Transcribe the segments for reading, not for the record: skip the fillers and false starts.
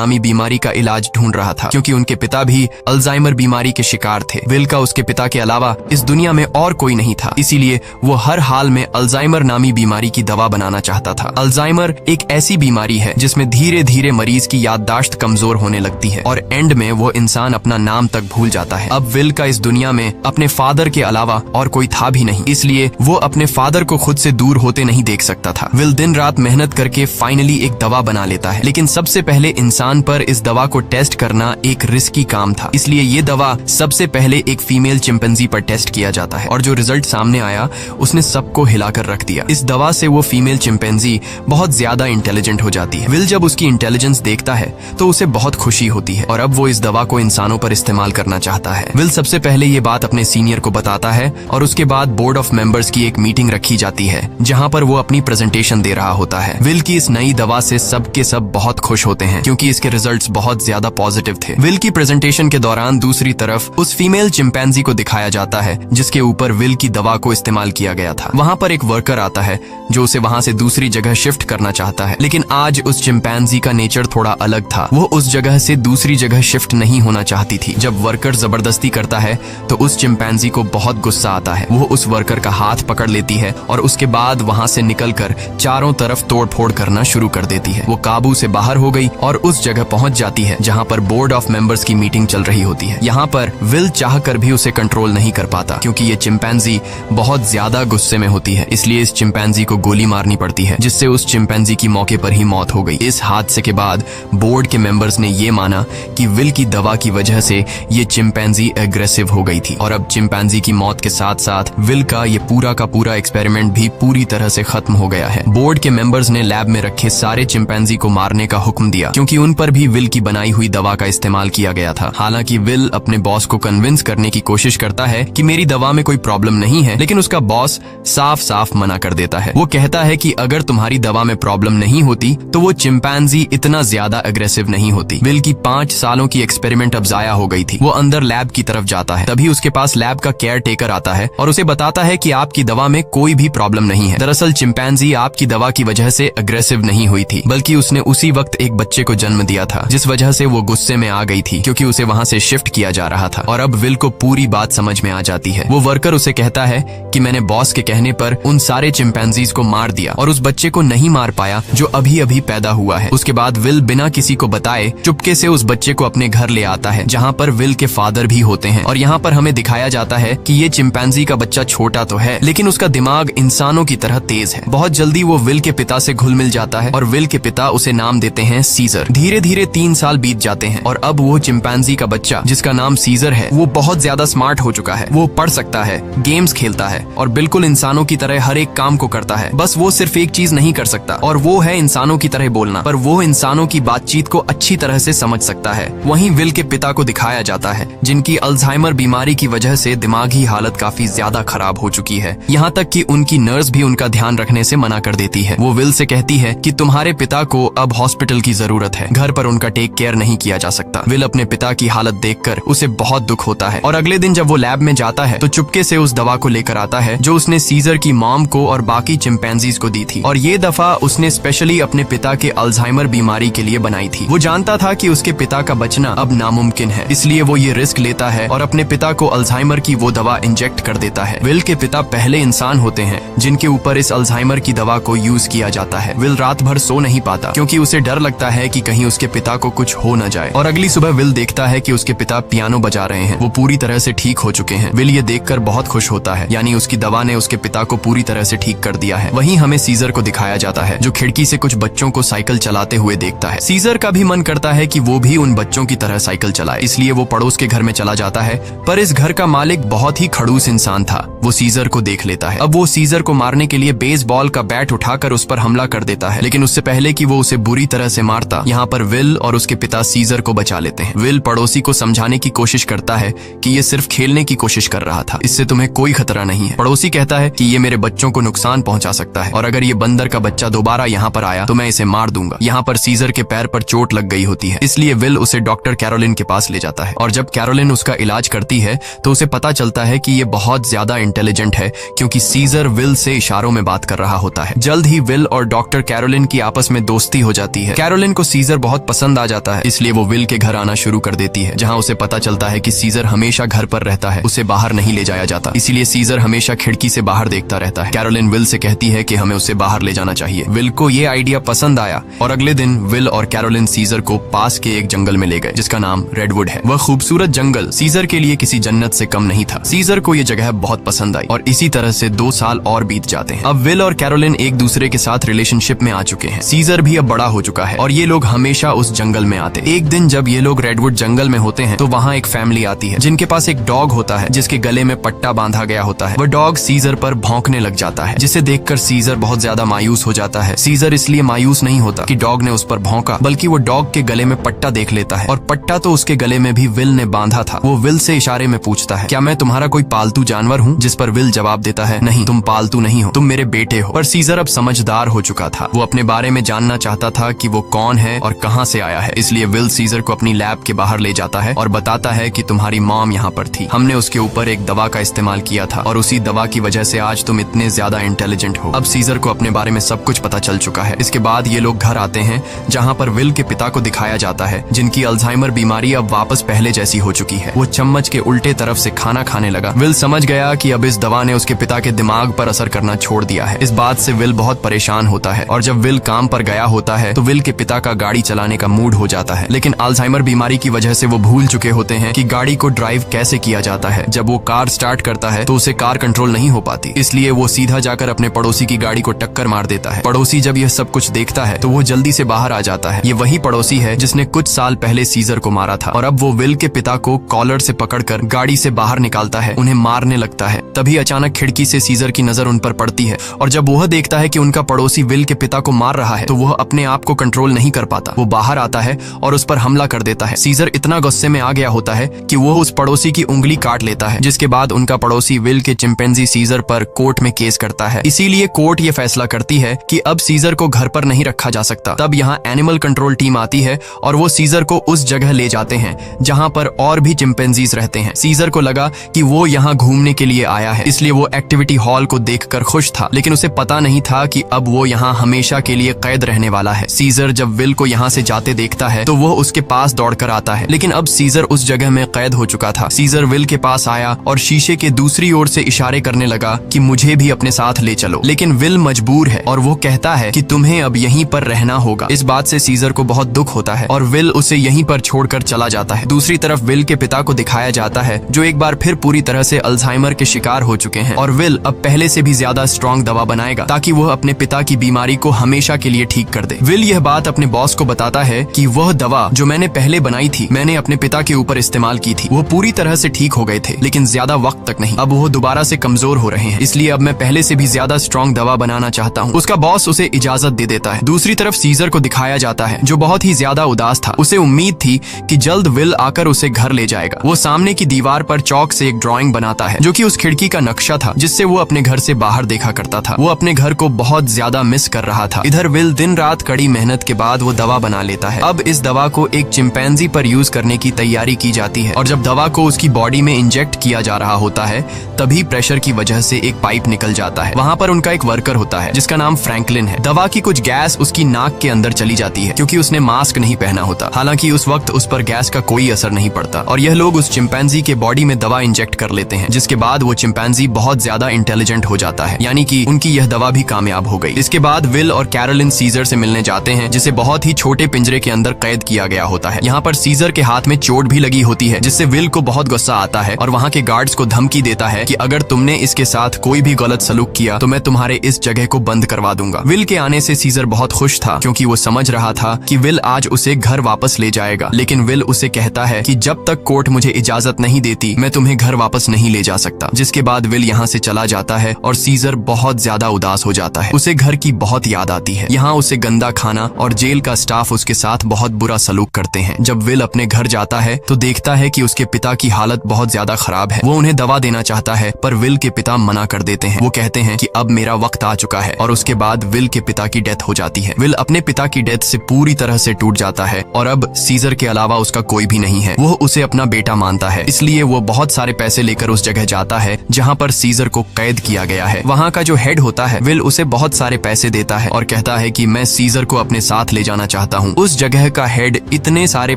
नामी बीमारी का इलाज ढूंढ रहा था, क्योंकि उनके पिता भी अल्जाइमर बीमारी के शिकार थे। विल का उसके पिता के अलावा इस दुनिया में और कोई नहीं था, इसीलिए वो हर हाल में अल्जाइमर नामी बीमारी की दवा बनाना चाहता था। अल्जाइमर एक ऐसी बीमारी है जिसमें धीरे धीरे मरीज की याददाश्त कमजोर होने लगती है और एंड में वो इंसान अपना नाम तक भूल जाता है। अब विल का इस दुनिया में अपने फादर के अलावा और कोई था भी नहीं, इसलिए वो अपने फादर को खुद से दूर होते नहीं देख सकता था। विल दिन रात मेहनत करके फाइनली एक दवा बना लेता है, लेकिन सबसे पहले इंसान पर इस दवा को टेस्ट करना एक रिस्की काम था, इसलिए ये दवा सबसे पहले एक फीमेल चिंपैंजी पर टेस्ट किया जाता है और जो रिजल्ट सामने आया उसने सबको हिलाकर रख दिया। इस दवा से वो फीमेल चिंपैंजी बहुत ज्यादा इंटेलिजेंट हो जाती है। विल जब उसकी इंटेलिजेंस देखता है तो उसे बहुत खुशी होती है और अब वो इस दवा को इंसानों पर इस्तेमाल करना चाहता है। विल सबसे पहले ये बात अपने सीनियर को बताता है और उसके बाद बोर्ड ऑफ मेंबर्स की एक मीटिंग रखी जाती है जहाँ पर वो अपनी प्रेजेंटेशन दे रहा होता है। विल की इस नई दवा से सबके सब बहुत खुश होते हैं क्योंकि इसके रिजल्ट्स बहुत ज्यादा पॉजिटिव थे। विल की प्रेजेंटेशन के दौरान दूसरी तरफ उस फीमेल चिंपैंजी को दिखाया जाता है जिसके ऊपर विल की दवा को इस्तेमाल किया गया था। वहाँ पर एक वर्कर आता है जो उसे वहाँ से दूसरी जगह शिफ्ट करना चाहता है, लेकिन आज उस चिंपैंजी का नेचर थोड़ा अलग था। वो उस जगह से दूसरी जगह शिफ्ट नहीं होना चाहती थी। जब वर्कर जबरदस्ती करता है तो उस चिंपैंजी को बहुत गुस्सा आता है। वो उस वर्कर का हाथ पकड़ लेती है और उसके बाद वहाँ से निकलकर चारों तरफ तोड़फोड़ करना शुरू कर देती है। वो काबू से बाहर हो गई और उस जगह पहुंच जाती है जहाँ पर बोर्ड ऑफ मेंबर्स की मीटिंग चल रही होती है। यहाँ पर विल चाहकर भी उसे कंट्रोल नहीं कर पाता क्योंकि ये चिंपैंजी बहुत ज्यादा गुस्से में होती है, इसलिए इस चिंपैंजी को गोली मारनी पड़ती है जिससे उस चिंपैंजी की मौके पर ही मौत हो गई। इस हादसे के बाद बोर्ड के मेंबर्स ने ये माना कि विल की दवा की वजह से ये चिंपैंजी एग्रेसिव हो गई थी और अब चिंपैंजी की मौत के साथ साथ विल का ये पूरा का पूरा एक्सपेरिमेंट भी पूरी तरह से खत्म हो गया है। बोर्ड के मेंबर्स ने लैब में रखे सारे चिंपैंजी को मारने का हुक्म दिया क्योंकि उन पर भी विल की बनाई हुई दवा का इस्तेमाल किया गया था। हालांकि विल अपने बॉस को कन्विंस करने की कोशिश करता है कि मेरी दवा में कोई प्रॉब्लम नहीं है, लेकिन उसका बॉस साफ साफ मना कर देता है। वो कहता है कि अगर तुम्हारी दवा में प्रॉब्लम नहीं होती तो वो चिंपैंजी इतना ज्यादा अग्रेसिव नहीं होती। विल की 5 सालों की एक्सपेरिमेंट अब जाया हो गई थी। वो अंदर लैब की तरफ जाता है, तभी उसके पास लैब का केयर टेकर आता है और उसे बताता है कि आपकी दवा में कोई भी प्रॉब्लम नहीं है। दरअसल चिंपैंजी आपकी दवा की वजह से अग्रेसिव नहीं हुई थी, बल्कि उसने उसी वक्त एक बच्चे को जन्म दिया था जिस वजह से वो गुस्से में आ गई थी क्योंकि उसे वहाँ से शिफ्ट किया जा रहा था। और अब विल को पूरी बात समझ में आ जाती है। वो वर्कर उसे कहता है कि मैंने बॉस के कहने पर उन सारे चिंपैंजीज को मार दिया और उस बच्चे को नहीं मार पाया जो अभी अभी पैदा हुआ है। उसके बाद विल बिना किसी को बताए चुपके से उस बच्चे को अपने घर ले आता है जहाँ पर विल के फादर भी होते हैं और यहाँ पर हमें दिखाया जाता है कि ये चिंपैंजी का बच्चा छोटा तो है लेकिन उसका दिमाग इंसानों की तरह तेज है। बहुत जल्दी वो विल के पिता से घुल मिल जाता है और विल के पिता उसे नाम देते हैं सीजर। धीरे धीरे 3 साल बीत जाते हैं और अब वो चिंपैंजी का बच्चा जिसका नाम सीजर है वो बहुत ज्यादा स्मार्ट हो चुका है। वो पढ़ सकता है, गेम्स खेलता है और बिल्कुल इंसानों की तरह हर एक काम को करता है। बस वो सिर्फ एक चीज नहीं कर सकता और वो है इंसानों की तरह बोलना, पर वो इंसानों की बातचीत को अच्छी तरह से समझ सकता है। वहीं विल के पिता को दिखाया जाता है जिनकी अल्जाइमर बीमारी की वजह से दिमागी हालत काफी ज्यादा खराब हो चुकी है, यहाँ तक कि उनकी नर्स भी उनका ध्यान रखने से मना कर देती है। वो विल से कहती है कि तुम्हारे पिता को अब हॉस्पिटल की जरूरत है, घर पर उनका टेक केयर नहीं किया जा सकता। विल अपने पिता की हालत देखकर उसे बहुत दुख होता है और अगले दिन जब वो लैब में जाता है तो चुपके से उस दवा को लेकर आता है जो उसने सीजर की मॉम को और बाकी चिंपैंजीज को दी थी और ये दफा उसने स्पेशली अपने पिता के अल्जाइमर बीमारी के लिए बनाई थी। वो जानता था कि उसके पिता का बचना अब नामुमकिन है, इसलिए वो ये रिस्क लेता है और अपने पिता को अल्जाइमर की वो दवा इंजेक्ट कर देता है। विल के पिता पहले इंसान होते हैं जिनके ऊपर इस अल्जाइमर की दवा को यूज किया जाता है। विल रात भर सो नहीं पाता क्योंकि उसे डर लगता है कि कहीं उसके पिता को कुछ हो न जाए और अगली सुबह विल देखता है कि उसके पिता पियानो बजा रहे हैं। वो पूरी तरह से ठीक हो चुके हैं। विल ये देखकर बहुत खुश होता है, यानी उसकी दवा ने उसके पिता को पूरी तरह से ठीक कर दिया है। वहीं हमें सीजर को दिखाया जाता है जो खिड़की से कुछ बच्चों को साइकिल चलाते हुए देखता है। सीजर का भी मन करता है कि वो भी उन बच्चों की तरह साइकिल चलाए, इसलिए वो पड़ोस के घर में चला जाता है, पर इस घर का मालिक बहुत ही खड़ूस इंसान था। वो सीजर को देख लेता है। अब वो सीजर को मारने के लिए बेसबॉल का बैट उठाकर उस पर हमला कर देता है, लेकिन उससे पहले कि वो उसे बुरी तरह से मारता, यहाँ पर विल और उसके पिता सीजर को बचा लेते हैं। विल पड़ोसी को समझाने की कोशिश करता है कि ये सिर्फ खेलने की कोशिश कर रहा था, इससे तुम्हें कोई खतरा नहीं है। पड़ोसी कहता है कि ये मेरे बच्चों को नुकसान पहुंचा सकता है और अगर ये बंदर का बच्चा दोबारा यहाँ पर आया तो मैं इसे मार दूंगा। यहाँ पर सीजर के पैर पर चोट लग गई होती है, इसलिए विल उसे डॉक्टर कैरोलिन के पास ले जाता है और जब कैरोलिन उसका इलाज करती है तो उसे पता चलता है कि ये बहुत ज्यादा इंटेलिजेंट है क्योंकि सीजर विल से इशारों में बात कर रहा होता है। जल्द ही विल और डॉक्टर कैरोलिन की आपस में दोस्ती हो जाती है। कैरोलिन को सीजर बहुत पसंद आ जाता है, इसलिए वो विल के घर आना शुरू कर देती है, जहाँ उसे पता चलता है कि सीजर हमेशा घर पर रहता है, उसे बाहर नहीं ले जाया जाता, इसीलिए सीजर हमेशा खिड़की से बाहर देखता रहता है। कैरोलिन विल से कहती है कि हमें उसे बाहर ले जाना चाहिए। विल को ये आइडिया पसंद आया और अगले दिन विल और कैरोलिन सीजर को पास के एक जंगल में ले गए, जिसका नाम रेडवुड है। वह खूबसूरत जंगल सीजर के लिए किसी जन्नत से कम नहीं था। सीजर को ये जगह बहुत पसंद आई और इसी तरह से 2 साल और बीत जाते हैं। अब विल और कैरोलिन एक दूसरे के साथ रिलेशनशिप में आ चुके हैं। सीजर भी अब बड़ा हो चुका है और ये लोग हमेशा उस जंगल में आते। एक दिन जब ये लोग रेडवुड जंगल में होते हैं तो वहाँ एक फैमिली आती है जिनके पास एक डॉग होता है जिसके गले में पट्टा बांधा गया होता है। वह डॉग सीजर पर भौंकने लग जाता है, जिसे देखकर सीजर बहुत ज्यादा मायूस हो जाता है। सीजर इसलिए मायूस नहीं होता कि डॉग ने उस पर भौंका, बल्कि वो डॉग के गले में पट्टा देख लेता है और पट्टा तो उसके गले में भी विल ने बांधा था। वो विल से इशारे में पूछता है, क्या मैं तुम्हारा कोई पालतू जानवर हूँ? जिस पर विल जवाब देता है, नहीं, तुम पालतू नहीं हो, तुम मेरे बेटे हो। पर सीजर अब समझदार हो चुका था। वो अपने बारे में जानना चाहता था कि वो कौन है और कहाँ से आया है, इसलिए विल सीजर को अपनी लैब के बाहर ले जाता है और बताता है कि तुम्हारी मॉम यहाँ पर थी, हमने उसके ऊपर एक दवा का इस्तेमाल किया था और उसी दवा की वजह से आज तुम इतने ज्यादा इंटेलिजेंट हो। अब सीजर को अपने बारे में सब कुछ पता चल चुका है। इसके बाद ये लोग घर आते हैं जहाँ पर विल के पिता को दिखाया जाता है, जिनकी अल्जाइमर बीमारी अब वापस पहले जैसी हो चुकी है। वो चम्मच के उल्टे तरफ से खाना खाने लगा। विल समझ गया कि अब इस दवा ने उसके पिता के दिमाग पर असर करना छोड़ दिया है। इस बात से विल बहुत परेशान होता है और जब विल काम पर गया होता है तो विल के पिता का गाड़ी चलाने का मूड हो जाता है, लेकिन अल्जाइमर बीमारी की वजह से वो भूल चुके होते हैं कि गाड़ी को ड्राइव कैसे किया जाता है। जब वो कार स्टार्ट करता है तो उसे कार कंट्रोल नहीं हो पाती, इसलिए वो सीधा जाकर अपने पड़ोसी की गाड़ी को टक्कर मार देता है। पड़ोसी जब यह सब कुछ देखता है तो वो जल्दी से बाहर आ जाता है। ये वही पड़ोसी है जिसने कुछ साल पहले सीजर को मारा था और अब वो विल के पिता को कॉलर से पकड़कर गाड़ी से बाहर निकालता है, उन्हें मारने लगता है। तभी अचानक खिड़की से सीजर की नजर उन पर पड़ती है और जब वह देखता है कि उनका पड़ोसी विल के पिता को मार रहा है तो वह अपने आप को कंट्रोल नहीं कर पाता। वो बाहर आता है और उस पर हमला कर देता है। सीजर इतना गुस्से में आ गया होता है कि वो उस पड़ोसी की उंगली काट लेता है, जिसके बाद उनका पड़ोसी विल के चिंपैंजी सीजर पर कोर्ट में केस करता है। इसीलिए कोर्ट ये फैसला करती है कि अब सीजर को घर पर नहीं रखा जा सकता। तब यहाँ एनिमल कंट्रोल टीम आती है और वो सीजर को उस जगह ले जाते हैं जहाँ पर और भी चिंपैंजीज रहते हैं। सीजर को लगा कि वो यहाँ घूमने के लिए आया है, इसलिए वो एक्टिविटी हॉल को देखकर खुश था, लेकिन उसे पता नहीं था कि अब वो यहाँ हमेशा के लिए कैद रहने वाला है। सीजर जब विल को यहाँ से जाते देखता है तो वो उसके पास दौड़कर आता है, लेकिन अब सीजर उस जगह में कैद हो चुका था। सीजर विल के पास आया और शीशे के दूसरी ओर से इशारे करने लगा कि मुझे भी अपने साथ ले चलो, लेकिन विल मजबूर है और वो कहता है कि तुम्हें अब यहीं पर रहना होगा। इस बात से सीजर को बहुत दुख होता है और विल उसे यहीं पर छोड़कर चला जाता है। दूसरी तरफ विल के पिता को दिखाया जाता है, जो एक बार फिर पूरी तरह से अल्जाइमर के शिकार हो चुके हैं और विल अब पहले से भी ज्यादा स्ट्रॉन्ग दवा बनाएगा ताकि वह अपने पिता की बीमारी को हमेशा के लिए ठीक कर दे। विल यह बात अपने बॉस को बताता है कि वह दवा जो मैंने पहले बनाई थी, मैंने अपने पिता के ऊपर इस्तेमाल की थी। वो पूरी तरह से ठीक हो गए थे, लेकिन ज्यादा वक्त तक नहीं। अब वो दोबारा से कमजोर हो रहे हैं, इसलिए अब मैं पहले से भी ज्यादा स्ट्रॉन्ग दवा बनाना चाहता हूँ। उसका बॉस उसे इजाजत दे देता है। दूसरी तरफ सीजर को दिखाया जाता है, जो बहुत ही ज्यादा उदास था। उसे उम्मीद थी कि जल्द विल आकर उसे घर ले जाएगा। वो सामने की दीवार पर चौक से एक ड्राइंग बनाता है, जो कि उस खिड़की का नक्शा था जिससे वो अपने घर से बाहर देखा करता था। वो अपने घर को बहुत ज्यादा मिस कर रहा था। इधर विल दिन रात कड़ी मेहनत के बाद वो दवा बना लेता है। अब इस दवा को एक चिंपैंजी पर यूज करने की तैयारी की जाती है और जब दवा को उसकी बॉडी में इंजेक्ट किया जा रहा होता है तभी प्रेशर की वजह से एक पाइप निकल जाता है। वहाँ पर उनका एक वर्कर होता है जिसका नाम फ्रैंकलिन है। दवा की कुछ गैस उसकी नाक के अंदर चली जाती है क्योंकि उसने मास्क नहीं पहना होता। हालांकि उस वक्त उस पर गैस का कोई असर नहीं पड़ता और यह लोग उस चिंपैंजी के बॉडी में दवा इंजेक्ट कर लेते हैं, जिसके बाद वो चिंपैंजी बहुत ज्यादा इंटेलिजेंट हो जाता है, यानी कि उनकी यह दवा भी कामयाब हो गई। इसके बाद विल और कैरोलिन सीजर से मिलने जाते हैं, जिसे बहुत ही छोटे पिंजरे के अंदर कैद किया गया होता है। यहाँ पर सीजर के हाथ में चोट भी लगी होती है, जिससे विल को बहुत गुस्सा आता है और वहाँ के गार्ड्स को धमकी देता है कि अगर तुमने इसके साथ कोई भी गलत सलूक किया तो मैं तुम्हारे इस जगह को बंद करवा दूंगा। विल के आने से सीजर बहुत खुश था क्योंकि वो समझ रहा था कि विल आज उसे घर वापस ले जाएगा, लेकिन विल उसे कहता है कि जब तक कोर्ट मुझे इजाजत नहीं देती मैं तुम्हें घर वापस नहीं ले जा सकता। जिसके बाद विल यहाँ से चला जाता है और सीजर बहुत ज्यादा उदास हो जाता है। उसे घर की बहुत याद आती है। यहाँ उसे गंदा खाना और जेल का स्टाफ उसके साथ बहुत बुरा सलूक करते हैं। जब विल अपने घर जाता है तो देखता है कि उसके पिता की हालत बहुत ज्यादा खराब है। वो उन्हें दवा देना चाहता जाता है, पर विल के पिता मना कर देते हैं। वो कहते हैं कि अब मेरा वक्त आ चुका है, और उसके बाद विल के पिता की डेथ हो जाती है। विल अपने पिता की डेथ से पूरी तरह से टूट जाता है और अब सीजर के अलावा उसका कोई भी नहीं है। वो उसे अपना बेटा मानता है, इसलिए वो बहुत सारे पैसे लेकर उस जगह जाता है जहाँ पर सीजर को कैद किया गया है। वहाँ का जो हेड होता है, विल उसे बहुत सारे पैसे देता है और कहता है कि मैं सीजर को अपने साथ ले जाना चाहता हूँ। उस जगह का हेड इतने सारे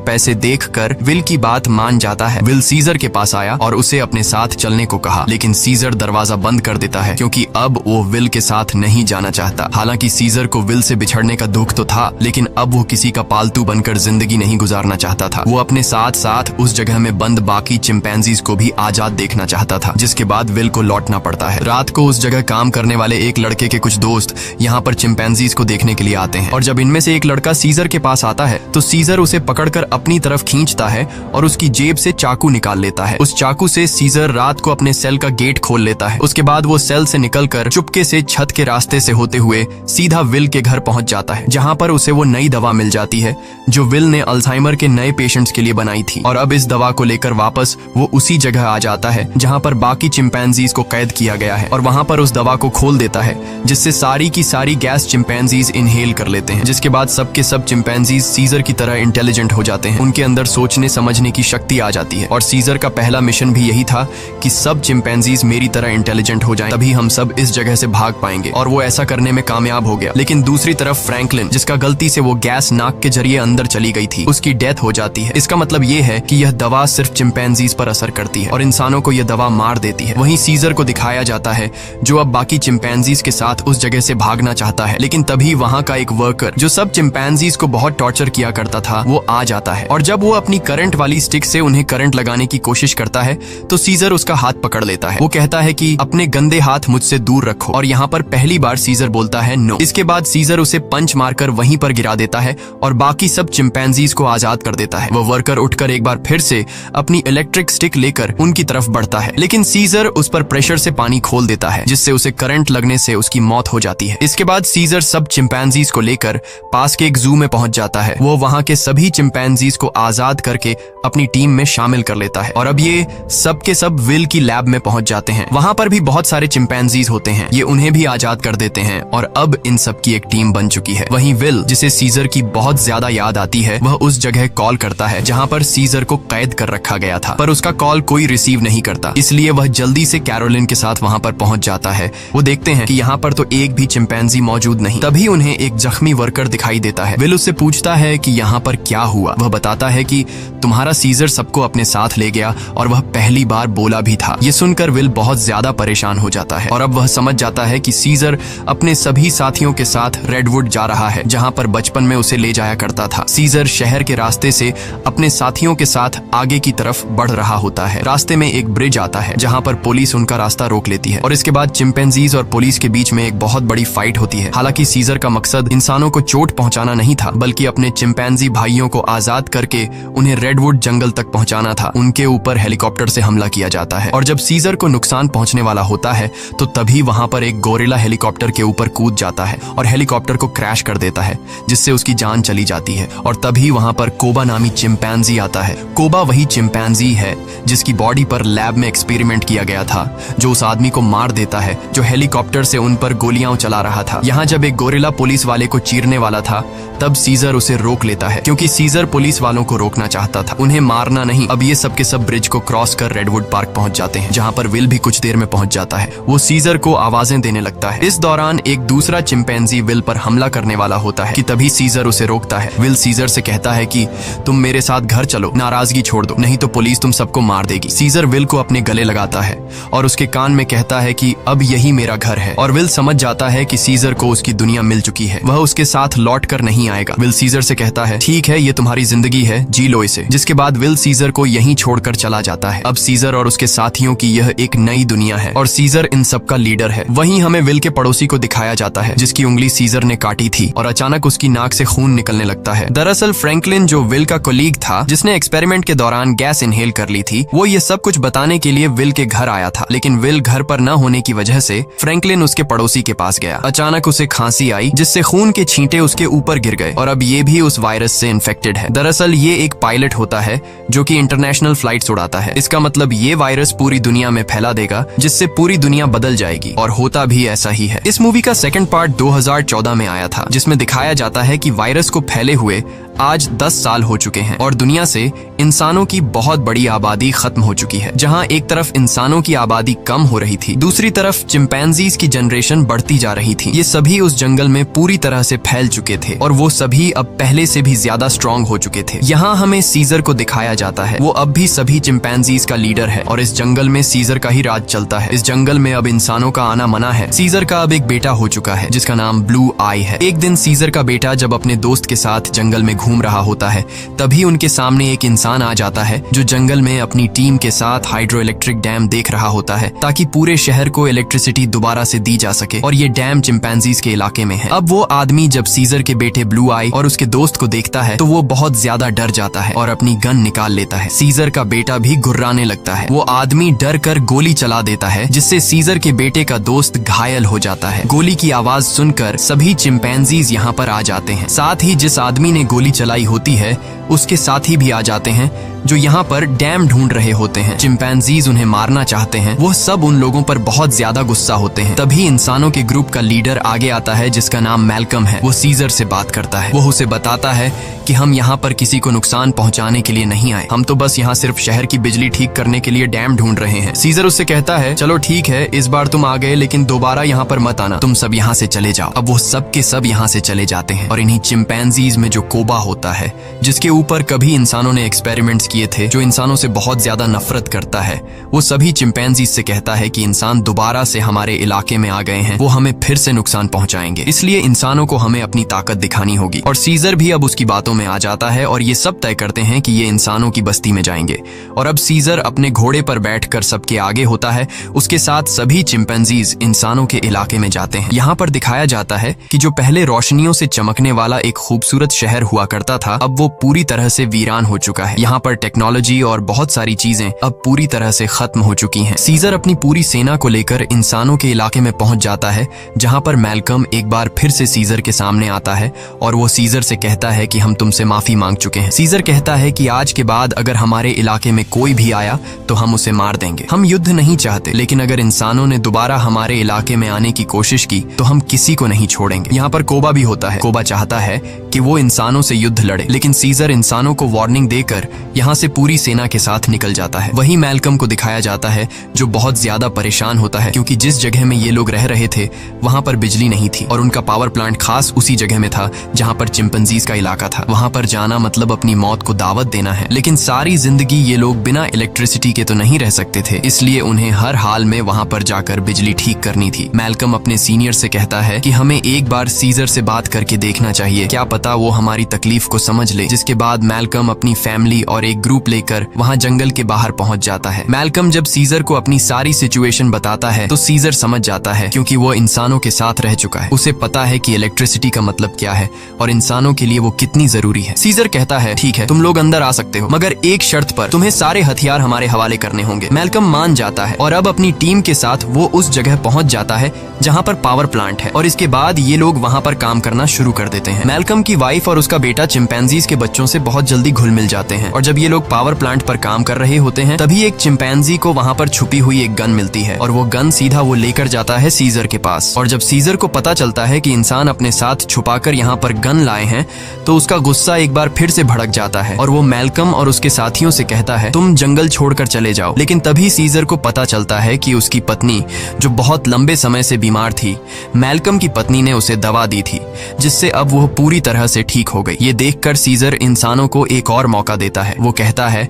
पैसे देखकर विल की बात मान जाता है। विल सीजर के पास आया और उसे अपने साथ चलने को कहा, लेकिन सीजर दरवाजा बंद कर देता है क्योंकि अब वो विल के साथ नहीं जाना चाहता। हालांकि सीजर को विल से बिछड़ने का दुख तो था, लेकिन अब वो किसी का पालतू बनकर जिंदगी नहीं गुजारना चाहता था। वो अपने साथ साथ उस जगह में बंद बाकी चिंपैंजीज को भी आजाद देखना चाहता था, जिसके बाद विल को लौटना पड़ता है। रात को उस जगह काम करने वाले एक लड़के के कुछ दोस्त यहाँ पर चिंपैंजीज को देखने के लिए आते हैं, और जब इनमें से एक लड़का सीजर के पास आता है तो सीजर उसे पकड़कर अपनी तरफ खींचता है और उसकी जेब से चाकू निकाल लेता है। उस चाकू से सीजर रात को अपने सेल का गेट खोल लेता है। उसके बाद वो सेल से निकलकर चुपके से छत के रास्ते से होते हुए सीधा विल के घर पहुंच जाता है, जहां पर उसे वो नई दवा मिल जाती है जो विल ने अल्जाइमर के नए पेशेंट्स के लिए बनाई थी। और अब इस दवा को लेकर वापस वो उसी जगह आ जाता है जहां पर बाकी चिंपैंजीज को कैद किया गया है, और वहां पर उस दवा को खोल देता है जिससे सारी की सारी गैस चिंपैंजीज इनहेल कर लेते हैं, जिसके बाद सबके सब चिंपैंजीज सीजर की तरह इंटेलिजेंट हो जाते हैं। उनके अंदर सोचने समझने की शक्ति आ जाती है, और सीजर का पहला मिशन भी यही था कि सब चिंपैंजीज मेरी तरह इंटेलिजेंट हो जाएं, तभी हम सब इस जगह से भाग पाएंगे। और वो ऐसा करने में कामयाब हो गया। लेकिन दूसरी तरफ फ्रैंकलिन, जिसका गलती से वो गैस नाक के जरिए अंदर चली गई थी, उसकी डेथ हो जाती है। इसका मतलब ये है कि यह दवा सिर्फ चिंपैंजीज पर असर करती है और इंसानों को यह दवा मार देती है। वहीं सीजर को दिखाया जाता है जो अब बाकी चिंपैंजीज के साथ उस जगह से भागना चाहता है, लेकिन तभी वहां का एक वर्कर जो सब चिंपैंजीज को बहुत टॉर्चर किया करता था वो आ जाता है, और जब वो अपनी करंट वाली स्टिक से उन्हें करंट लगाने की कोशिश करता है तो सीजर उसका हाथ पकड़ लेता है। वो कहता है कि अपने गंदे हाथ मुझसे दूर रखो, और यहाँ पर पहली बार सीजर बोलता है नो। इसके बाद सीजर उसे पंच मारकर वहीं पर गिरा देता है और बाकी सब चिंपैंजीज को आजाद कर देता है। वो वर्कर उठकर एक बार फिर से अपनी इलेक्ट्रिक स्टिक लेकर उनकी तरफ बढ़ता है, लेकिन सीजर उस पर प्रेशर से पानी खोल देता है, जिससे उसे करंट लगने से उसकी मौत हो जाती है। इसके बाद सीजर सब चिंपैंजीज को लेकर पास के एक जू में पहुंच जाता है। वो वहां के सभी चिंपैंजीज को आजाद करके अपनी टीम में शामिल कर लेता है, और अब ये सब के सब विल की लैब में पहुंच जाते हैं। वहां पर भी बहुत सारे चिंपैंजीज होते हैं, ये उन्हें भी आजाद कर देते हैं, और अब इन सब की एक टीम बन चुकी है। वहीं विल, जिसे सीजर की बहुत ज्यादा याद आती है, वह उस जगह कॉल करता है जहां पर सीजर को कैद कर रखा गया था, पर उसका कॉल कोई रिसीव नहीं करता, इसलिए वह जल्दी से कैरोलिन के साथ वहां पर पहुंच जाता है। वो देखते हैं कि यहाँ पर तो एक भी चिंपैंजी मौजूद नहीं। तभी उन्हें एक जख्मी वर्कर दिखाई देता है। विल उससे पूछता है कि यहाँ पर क्या हुआ। वह बताता है कि तुम्हारा सीजर सबको अपने साथ ले गया, और वह पहली बार बोला भी था। ये सुनकर विल बहुत ज्यादा परेशान हो जाता है, और अब वह समझ जाता है कि सीजर अपने सभी साथियों के साथ रेडवुड जा रहा है, जहाँ पर बचपन में उसे ले जाया करता था। सीजर शहर के रास्ते से अपने साथियों के साथ आगे की तरफ बढ़ रहा होता है। रास्ते में एक ब्रिज आता है जहाँ पर पुलिस उनका रास्ता रोक लेती है, और इसके बाद चिंपैंजीज और पुलिस के बीच में एक बहुत बड़ी फाइट होती है। हालांकि सीजर का मकसद इंसानों को चोट पहुंचाना नहीं था, बल्कि अपने चिंपैंजी भाइयों को आजाद करके उन्हें रेडवुड जंगल तक पहुंचाना था। उनके ऊपर हेलीकॉप्टर से हमला किया जाता है, और जब सीजर को नुकसान पहुंचने वाला होता है तो तभी वहां पर एक गोरिल्ला हेलीकॉप्टर के ऊपर कूद जाता है और हेलीकॉप्टर को क्रैश कर देता है, जिससे उसकी जान चली जाती है। और तभी वहां पर कोबा नामी चिंपैंजी आता है। कोबा वही चिंपैंजी है जिसकी बॉडी पर लैब में एक्सपेरिमेंट किया गया था, जो उस आदमी को मार देता है जो हेलीकॉप्टर से उन पर गोलियां चला रहा था। यहाँ जब एक गोरिल्ला पुलिस वाले को चीरने वाला था, तब सीजर उसे रोक लेता है, क्योंकि सीजर पुलिस वालों को रोकना चाहता था, उन्हें मारना नहीं। अब ये सब के सब ब्रिज को क्रॉस कर रेडवुड पार्क पहुंच जाते हैं, जहाँ पर विल भी कुछ देर में पहुंच जाता है। वो सीजर को आवाजें देने लगता है। इस दौरान एक दूसरा चिंपैंजी विल पर हमला करने वाला होता है कि तभी सीजर उसे रोकता है। विल सीजर से कहता है कि तुम मेरे साथ घर चलो, नाराजगी छोड़ दो, नहीं तो पुलिस तुम सबको मार देगी। सीजर विल को अपने गले लगाता है और उसके कान में कहता है कि अब यही मेरा घर है, और विल समझ जाता है कि सीजर को उसकी दुनिया मिल चुकी है, वह उसके साथ लौट कर नहीं आएगा। विल सीजर से कहता है ठीक है, ये तुम्हारी जिंदगी है, जी लो इसे। जिसके बाद विल सीजर को यहीं छोड़कर चला जाता है। अब सीजर और उसके साथियों की यह एक नई दुनिया है, और सीजर इन सब का लीडर है। वहीं हमें विल के पड़ोसी को दिखाया जाता है जिसकी उंगली सीजर ने काटी थी, और अचानक उसकी नाक से खून निकलने लगता है। दरअसल फ्रैंकलिन, जो विल का कोलीग था जिसने एक्सपेरिमेंट के दौरान गैस इनहेल कर ली थी, वो ये सब कुछ बताने के लिए विल के घर आया था, लेकिन विल घर पर न होने की वजह से फ्रैंकलिन उसके पड़ोसी के पास गया। अचानक उसे खांसी आई, जिससे खून के छींटे उसके ऊपर गिर गए, और अब ये भी उस वायरस से इन्फेक्टेड है। दरअसल ये एक पायलट होता है जो कि इंटरनेशनल फ्लाइट्स उड़ाता है। इसका मतलब ये वायरस पूरी दुनिया दुनिया में फैला देगा, जिससे पूरी दुनिया बदल जाएगी। और होता भी ऐसा ही है। इस मूवी का सेकंड पार्ट 2014 में आया था, जिसमें दिखाया जाता है कि वायरस को फैले हुए आज 10 साल हो चुके हैं और दुनिया से इंसानों की बहुत बड़ी आबादी खत्म हो चुकी है। जहां एक तरफ इंसानों की आबादी कम हो रही थी, दूसरी तरफ चिंपैंजीज की जनरेशन बढ़ती जा रही थी। ये सभी उस जंगल में पूरी तरह से फैल चुके थे और वो सभी अब पहले से भी ज्यादा स्ट्रांग हो चुके थे। यहाँ हमें सीजर को दिखाया जाता है। वो अब भी सभी चिंपैंजीज का लीडर है और इस जंगल में सीजर का ही राज चलता है। इस जंगल में अब इंसानों का आना मना है। सीजर का अब एक बेटा हो चुका है जिसका नाम ब्लू आई है। एक दिन सीजर का बेटा जब अपने दोस्त के साथ जंगल में घूम रहा होता है, तभी उनके सामने एक इंसान आ जाता है जो जंगल में अपनी टीम के साथ हाइड्रो इलेक्ट्रिक डैम देख रहा होता है ताकि पूरे शहर को इलेक्ट्रिसिटी दोबारा से दी जा सके और ये डैम चिंपैंजीज के इलाके में है। अब वो आदमी जब सीजर के बेटे ब्लू आई और उसके दोस्त को देखता है तो वो बहुत ज्यादा डर जाता है और अपनी गन निकाल लेता है। सीजर का बेटा भी गुर्राने लगता है। वो आदमी डर कर गोली चला देता है जिससे सीजर के बेटे का दोस्त घायल हो जाता है। गोली की आवाज सुनकर सभी चिंपैंजीज यहाँ पर आ जाते हैं। साथ ही जिस आदमी ने गोली चलाई होती है उसके साथी भी आ जाते हैं जो यहाँ पर डैम ढूंढ रहे होते हैं। चिंपैंजीज उन्हें मारना चाहते हैं। वो सब उन लोगों पर बहुत ज्यादा गुस्सा होते हैं। तभी इंसानों के ग्रुप का लीडर आगे आता है जिसका नाम मैल्कम है। वो सीजर से बात करता है। वो उसे बताता है कि हम यहाँ पर किसी को नुकसान पहुंचाने के लिए नहीं आए, हम तो बस यहाँ सिर्फ शहर की बिजली ठीक करने के लिए डैम ढूंढ रहे हैं। सीजर उससे कहता है चलो ठीक है, इस बार तुम आ गए लेकिन दोबारा यहाँ पर मत आना, तुम सब यहाँ से चले जाओ। अब वो सब के सब यहाँ से चले जाते हैं और इन्हीं चिंपैंजीज में जो कोबा होता है जिसके ऊपर कभी इंसानों ने एक्सपेरिमेंट्स किए थे, जो इंसानों से बहुत ज्यादा नफरत करता है, वो सभी चिंपैंजीज से कहता है कि इंसान दोबारा से हमारे इलाके में आ गए हैं, वो हमें फिर से नुकसान पहुंचाएंगे, इसलिए इंसानों को हमें अपनी ताकत दिखानी होगी। और सीजर भी अब उसकी बातों में आ जाता है और ये सब तय करते हैं कि ये इंसानों की बस्ती में जाएंगे। और अब सीजर अपने घोड़े पर बैठकर सबके आगे होता है, उसके साथ सभी चिंपैंजीज इंसानों के इलाके में जाते हैं। यहाँ पर दिखाया जाता है कि जो पहले रोशनियों से चमकने वाला एक खूबसूरत शहर हुआ करता था, अब वो पूरी तरह से वीरान हो चुका है। यहाँ पर टेक्नोलॉजी और बहुत सारी चीजें अब पूरी तरह से खत्म हो चुकी हैं। सीजर अपनी पूरी सेना को लेकर इंसानों के इलाके में पहुंच जाता है, जहां पर मैल्कम एक बार फिर से सीजर के सामने आता है और वो सीजर से कहता है कि हम तुमसे माफी मांग चुके हैं। सीजर कहता है कि आज के बाद अगर हमारे इलाके में कोई भी आया तो हम उसे मार देंगे। हम युद्ध नहीं चाहते, लेकिन अगर इंसानों ने दोबारा हमारे इलाके में आने की कोशिश की तो हम किसी को नहीं छोड़ेंगे। यहाँ पर कोबा भी होता है। कोबा चाहता है कि वो इंसानों से युद्ध लड़े, लेकिन सीजर इंसानों को वार्निंग देकर यहाँ से पूरी सेना के साथ निकल जाता है। वहीं मैल्कम को दिखाया जाता है जो बहुत ज्यादा परेशान होता है क्योंकि जिस जगह में ये लोग रह रहे थे वहां पर बिजली नहीं थी और उनका पावर प्लांट खास उसी जगह में था जहां पर चिंपैंजीज का इलाका था। वहां पर जाना मतलब अपनी मौत को दावत देना है, लेकिन सारी जिंदगी ये लोग बिना इलेक्ट्रिसिटी के तो नहीं रह सकते थे, इसलिए उन्हें हर हाल में वहां पर जाकर बिजली ठीक करनी थी। मैल्कम अपने सीनियर से कहता है कि हमें एक बार सीजर से बात करके देखना चाहिए, क्या पता वो हमारी तकलीफ को समझ ले। जिसके बाद मैल्कम अपनी फैमिली और एक ग्रुप लेकर वहां जंगल के बाहर पहुंच जाता है। मैल्कम जब सीजर को अपनी सारी सिचुएशन बताता है तो सीजर समझ जाता है क्योंकि वो इंसानों के साथ रह चुका है। उसे पता है कि इलेक्ट्रिसिटी का मतलब क्या है और इंसानों के लिए वो कितनी जरूरी है। सीजर कहता है ठीक है, तुम लोग अंदर आ सकते हो, मगर एक शर्त पर, तुम्हें सारे हथियार हमारे हवाले करने होंगे। मैल्कम मान जाता है और अब अपनी टीम के साथ वो उस जगह पहुंच जाता है जहां पर पावर प्लांट है और इसके बाद ये लोग वहां पर काम करना शुरू कर देते हैं। मैल्कम की वाइफ और उसका बेटा चिंपैंजीज के बच्चों से बहुत जल्दी घुल मिल जाते हैं और जब ये लोग पावर प्लांट पर काम कर रहे होते हैं तभी एक चिंपैंजी को वहां पर छुपी हुई एक गन मिलती है और वो गन सीधा वो लेकर जाता है सीजर के पास। और जब सीजर को पता चलता है कि इंसान अपने साथ छुपाकर यहाँ पर गन लाए हैं तो उसका गुस्सा एक बार फिर से भड़क जाता है और वो मैल्कम और उसके साथियों से कहता है तुम जंगल छोड़कर चले जाओ। लेकिन तभी सीजर को पता चलता है कि उसकी पत्नी जो बहुत लंबे समय से बीमार थी, मैल्कम की पत्नी ने उसे दवा दी थी जिससे अब वो पूरी तरह से ठीक हो गई। ये देखकर सीजर इंसानों को एक और मौका देता है। वो कहता है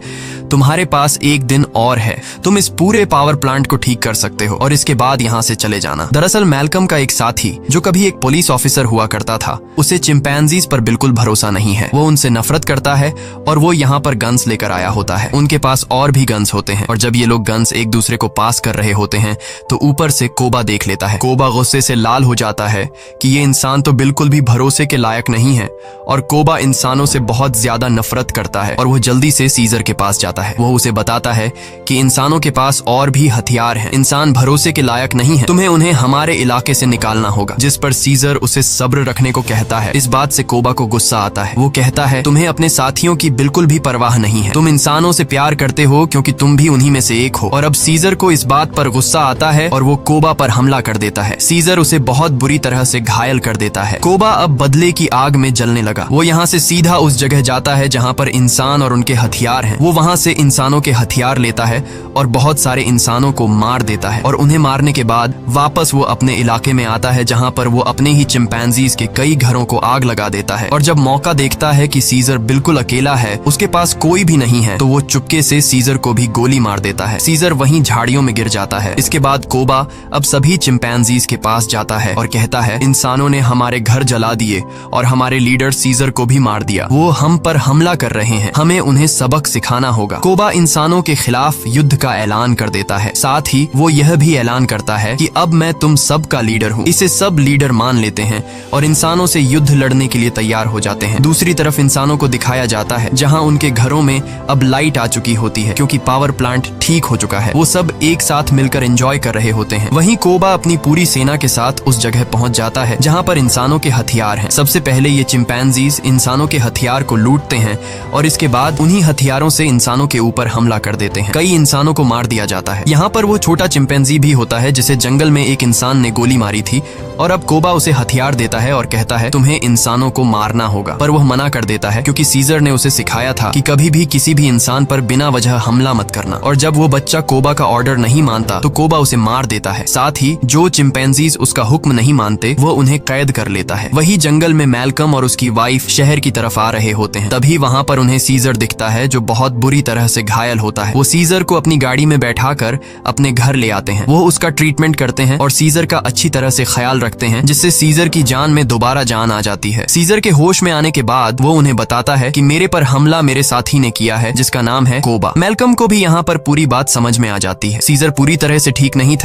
तुम्हारे पास एक दिन और है, तुम इस पूरे पावर प्लांट को ठीक कर सकते हो और इसके बाद यहाँ से चले जाना। दरअसल मैल्कम का एक साथी जो कभी एक पुलिस ऑफिसर हुआ करता था, उसे चिंपैंजीज पर बिल्कुल भरोसा नहीं है। वो उनसे नफरत करता है और वो यहाँ पर गन्स लेकर आया होता है। उनके पास और भी गन्स होते हैं और जब ये लोग गन्स एक दूसरे को पास कर रहे होते हैं तो ऊपर से कोबा देख लेता है। कोबा गुस्से से लाल हो जाता है कि ये इंसान तो बिल्कुल भी भरोसे के लायक नहीं है और कोबा इंसानों से बहुत ज्यादा नफरत करता है और वो जल्दी से सीजर के पास जाता है। वो उसे बताता है कि इंसानों के पास और भी हथियार हैं, इंसान भरोसे के लायक नहीं है, तुम्हें उन्हें हमारे इलाके से निकालना होगा। जिस पर सीजर उसे सब्र रखने को कहता है। इस बात से कोबा को गुस्सा आता है। वो कहता है, तुम्हें अपने साथियों की बिल्कुल भी परवाह नहीं है, तुम इंसानों से प्यार करते हो क्योंकि तुम भी उन्हीं में से एक हो। और अब सीजर को इस बात पर गुस्सा आता है और वो कोबा पर हमला कर देता है। सीजर उसे बहुत बुरी तरह से घायल कर देता है। कोबा अब बदले की आग में जलने लगा। वो यहाँ से सीधा उस जगह जाता है जहाँ पर इंसान और उनके हथियार हैं। वो वहाँ से इंसानों के हथियार लेता है और बहुत सारे इंसानों को मार देता है। और उन्हें मारने के बाद वापस वो अपने इलाके में आता है जहाँ पर वो अपने ही चिंपैंजीज के कई घरों को आग लगा देता है। और जब मौका देखता है कि सीजर बिल्कुल अकेला है, उसके पास कोई भी नहीं है, तो वो चुपके से सीजर को भी गोली मार देता है। सीजर वहीं झाड़ियों में गिर जाता है। इसके बाद कोबा अब सभी चिंपैंजीज के पास जाता है और कहता है, इंसानों ने हमारे घर जला दिए और हमारे लीडर सीजर को भी मार दिया। वो हम पर हमला कर रहे हैं, हमें उन्हें सबक सिखाना होगा। कोबा इंसानों के खिलाफ युद्ध का ऐलान कर देता है। साथ ही वो यह भी ऐलान करता है कि अब मैं तुम सब का लीडर हूँ। इसे सब लीडर मान लेते हैं और इंसानों से युद्ध लड़ने के लिए तैयार हो जाते हैं। दूसरी तरफ इंसानों को दिखाया जाता है जहाँ उनके घरों में अब लाइट आ चुकी होती है क्योंकि पावर प्लांट ठीक हो चुका है। वो सब एक साथ मिलकर एंजॉय कर रहे होते हैं। वहीं कोबा अपनी पूरी सेना के साथ उस जगह पहुंच जाता है जहां पर इंसानों के हथियार हैं। सबसे पहले ये चिंपैंजीज इंसानों के हथियार को लूटते हैं और इसके बाद उन्हीं हथियारों से इंसानों के ऊपर हमला कर देते हैं। कई इंसानों को मार दिया जाता है। यहाँ पर वो छोटा चिंपैंजी भी होता है जिसे जंगल में एक इंसान ने गोली मारी थी और अब कोबा उसे हथियार देता है और कहता है, तुम्हें इंसानों को मारना होगा। पर वह मना कर देता है क्योंकि सीजर ने उसे सिखाया था कि कभी भी किसी भी इंसान पर बिना वजह हमला मत करना। और जब वो बच्चा कोबा का ऑर्डर नहीं मानता तो कोबा उसे मार देता है। साथ ही जो चिंपैंजीज उसका हुक्म नहीं मानते वो उन्हें कैद कर लेता है। वही जंगल में मैल्कम और उसकी वाइफ शहर की तरफ आ रहे होते हैं। तभी वहाँ पर उन्हें सीजर दिखता है जो बहुत बुरी तरह से घायल होता है। वो सीजर को अपनी गाड़ी में बैठाकर अपने घर ले आते हैं। वो उसका ट्रीटमेंट करते हैं और सीजर का अच्छी तरह से ख्याल रखते हैं जिससे सीजर की जान में दोबारा जान आ जाती है। सीजर के होश में आने के बाद वो उन्हें बताता है कि मेरे पर हमला मेरे साथी ने किया है जिसका नाम है कोबा। मैल्कम को भी यहाँ पर पूरी बात समझ में आ जाती है। सीजर पूरी तरह से ठीक नहीं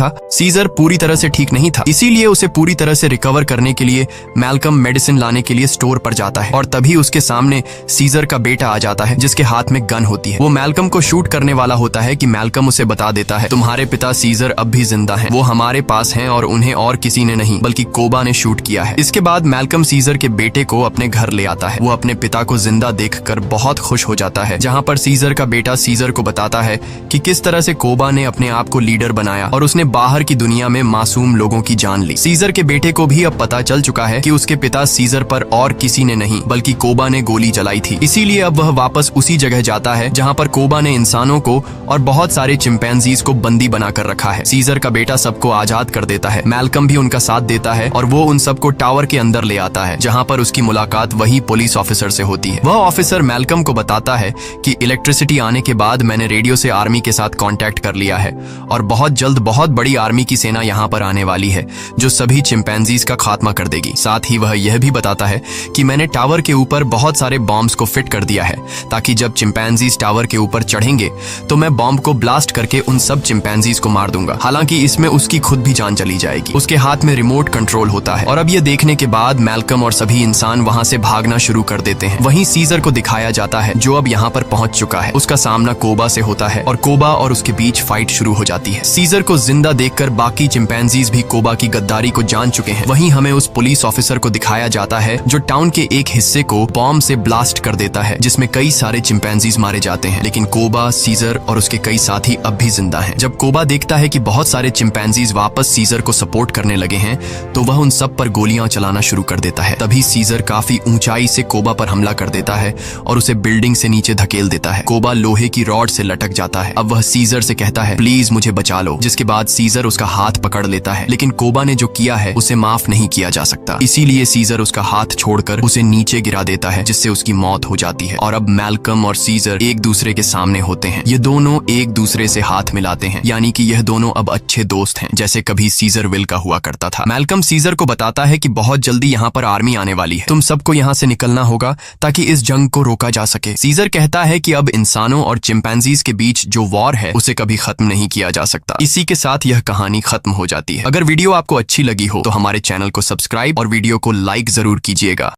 था, इसीलिए उसे पूरी तरह से रिकवर करने के लिए मैल्कम मेडिसिन लाने के लिए स्टोर पर जाता है और तभी उसके सामने सीजर का बेटा आ जाता है जिसके हाथ में गन होती है। वो मैल्कम को शूट करने वाला होता है कि मैल्कम उसे बता देता है, तुम्हारे पिता सीजर अब भी जिंदा हैं, वो हमारे पास हैं और उन्हें और किसी ने नहीं बल्कि कोबा ने शूट किया है। इसके बाद मैल्कम सीजर के बेटे को अपने घर ले आता है। वो अपने पिता को जिंदा देखकर बहुत खुश हो जाता है, जहाँ पर सीजर का बेटा सीजर को बताता है कि किस तरह से कोबा ने अपने आप को लीडर बनाया और उसने बाहर की दुनिया में मासूम लोगों की जान ली। सीजर के बेटे को भी अब पता चल चुका है कि उसके पिता सीजर पर और किसी ने नहीं बल्कि कोबा ने गोली चलाई थी। इसीलिए अब वह वापस उसी जगह जाता है जहाँ पर कोबा ने इंसानों को और बहुत सारे चिंपैंजीज को बंदी बनाकर रखा है। सीजर का बेटा सबको आजाद कर देता है। मैल्कम भी उनका साथ देता है और वो उन सबको टावर के अंदर ले आता है जहाँ पर उसकी मुलाकात वही पुलिस ऑफिसर से होती है। वह ऑफिसर मैल्कम को बताता है कि इलेक्ट्रिसिटी आने के बाद मैंने रेडियो से आर्मी के साथ कांटेक्ट कर लिया है और बहुत जल्द बहुत बड़ी आर्मी की सेना यहाँ पर आने वाली है जो सभी चिंपैंजीज का खात्मा कर देगी। साथ ही वह यह भी बताता है कि मैंने टावर के ऊपर बहुत सारे बॉम्ब्स को फिट कर दिया है ताकि जब चिंपैंजीज टावर के ऊपर चढ़ेंगे तो मैं बॉम्ब को ब्लास्ट करके उन सब चिंपैंजीज को मार दूंगा। हालांकि इसमें उसकी खुद भी जान चली जाएगी। उसके हाथ में रिमोट कंट्रोल होता है और अब यह देखने के बाद मैल्कम और सभी इंसान वहां से भागना शुरू कर देते हैं। वहीं सीजर को दिखाया जाता है जो अब यहाँ पर पहुंच चुका है। उसका सामना कोबा से होता है और कोबा और उसके बीच फाइट शुरू हो जाती है। सीजर को जिंदा देखकर बाकी चिंपैंजीज भी कोबा की गद्दारी को जान चुके हैं। वहीं हमें उस पुलिस ऑफिसर को दिखाया जाता है जो टाउन के एक हिस्से को बॉम्ब से ब्लास्ट कर देता है जिसमें कई सारे चिंपैंजीज मारे जाते हैं, लेकिन कोबा, सीजर और उसके कई साथी अब भी जिंदा हैं। जब कोबा देखता है कि बहुत सारे चिंपैंजीज वापस सीजर को सपोर्ट करने लगे हैं तो वह उन सब पर गोलियां चलाना शुरू कर देता है। तभी सीजर काफी ऊंचाई से कोबा पर हमला कर देता है और उसे बिल्डिंग से नीचे धकेल देता है। कोबा लोहे की रॉड से लटक जाता है। अब वह सीजर से कहता है, प्लीज मुझे बचा लो, जिसके बाद सीजर उसका हाथ पकड़ लेता है, लेकिन कोबा ने जो किया है उसे माफ नहीं किया जा सकता। इसीलिए सीजर उसका हाथ छोड़कर उसे नीचे गिरा देता है जिससे उसकी मौत हो जाती है। और अब मैल्कम और सीजर एक दूसरे के सामने होते हैं। ये दोनों एक दूसरे से हाथ मिलाते हैं, यानी कि यह दोनों अब अच्छे दोस्त हैं जैसे कभी सीजर विल का हुआ करता था। मैल्कम सीजर को बताता है कि बहुत जल्दी यहाँ पर आर्मी आने वाली है, तुम सबको यहाँ से निकलना होगा ताकि इस जंग को रोका जा सके। सीजर कहता है कि अब इंसानों और चिंपैंजीज के बीच जो वॉर है उसे कभी खत्म नहीं किया जा सकता। इसी के साथ यह कहानी खत्म हो जाती है। अगर वीडियो आपको अच्छी लगी हो तो हमारे चैनल को सब्सक्राइब और वीडियो को लाइक जरूर कीजिएगा।